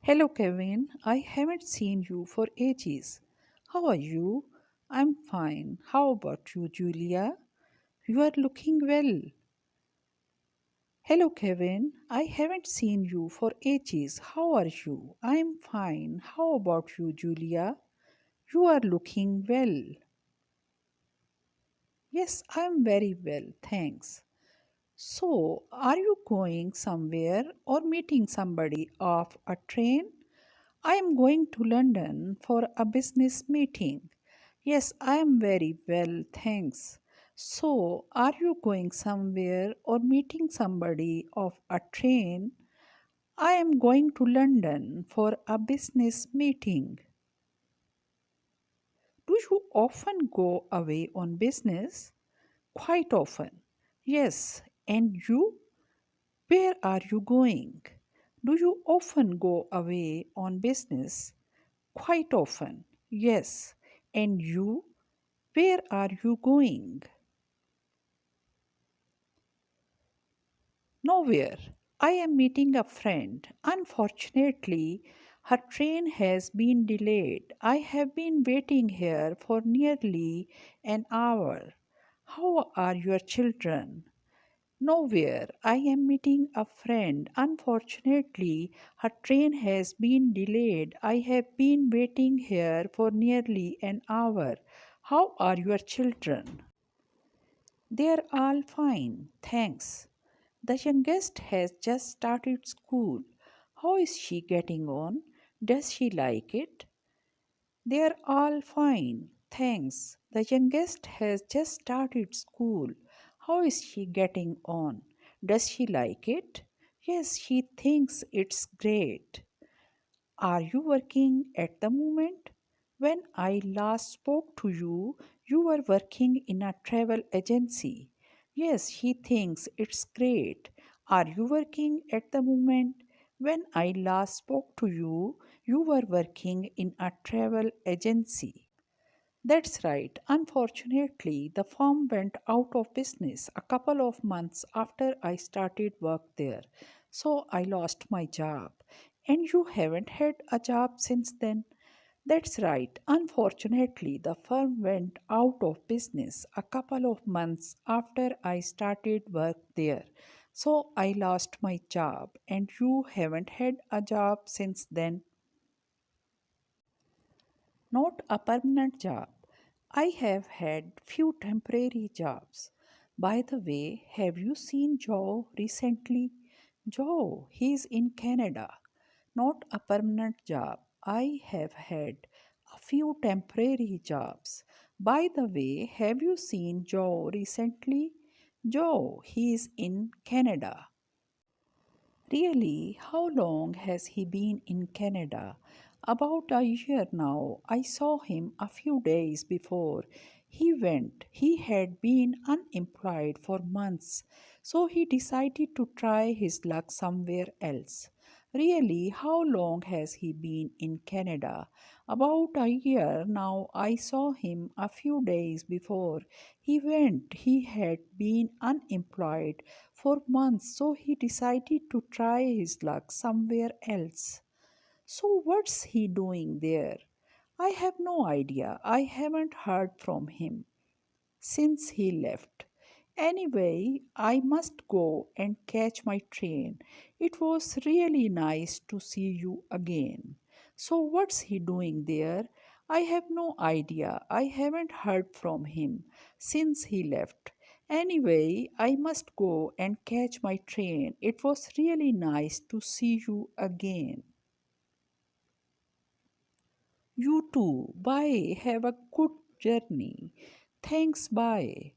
Hello, Kevin. I haven't seen you for ages. How are you? I'm fine. How about you, Julia? You are looking well. Hello, Kevin. I haven't seen you for ages. How are you? I'm fine. How about you, Julia? You are looking well. Yes, I'm very well. Thanks. So, are you going somewhere or meeting somebody off a train? I am going to London for a business meeting. Yes, I am very well, thanks. So, are you going somewhere or meeting somebody off a train? I am going to London for a business meeting. Do you often go away on business? Quite often. Yes, and you? Where are you going? Do you often go away on business? Quite often. Yes. And you? Where are you going? Nowhere. I am meeting a friend. Unfortunately, her train has been delayed. I have been waiting here for nearly an hour. How are your children? Nowhere. I am meeting a friend. Unfortunately, her train has been delayed. I have been waiting here for nearly an hour. How are your children? They're all fine, thanks. The youngest has just started school. How is she getting on? Does she like it? They're all fine, thanks. The youngest has just started school. How is she getting on? Does she like it? Yes, she thinks it's great. Are you working at the moment? When I last spoke to you, you were working in a travel agency. Yes, she thinks it's great. Are you working at the moment? When I last spoke to you, you were working in a travel agency. That's right. Unfortunately, the firm went out of business a couple of months after I started work there. So I lost my job. And you haven't had a job since then? That's right. Unfortunately, the firm went out of business a couple of months after I started work there. So I lost my job. And you haven't had a job since then? Not a permanent job. I have had few temporary jobs. By the way, have you seen Joe recently? Joe, he's in Canada. Not a permanent job. I have had a few temporary jobs. By the way, have you seen Joe recently? Joe, he's in Canada. Really, how long has he been in Canada? About a year now. I saw him a few days before he went. He had been unemployed for months, so he decided to try his luck somewhere else. Really, how long has he been in Canada? About a year now. I saw him a few days before he went. He had been unemployed for months, so he decided to try his luck somewhere else. So, what's he doing there? I have no idea. I haven't heard from him since he left. Anyway, I must go and catch my train. It was really nice to see you again. So, what's he doing there? I have no idea. I haven't heard from him since he left. Anyway, I must go and catch my train. It was really nice to see you again. You too. Bye. Have a good journey. Thanks. Bye.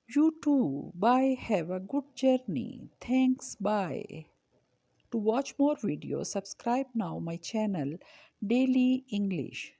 You too. Bye. Have a good journey. Thanks. Bye. To watch more videos, subscribe now my channel Daily English.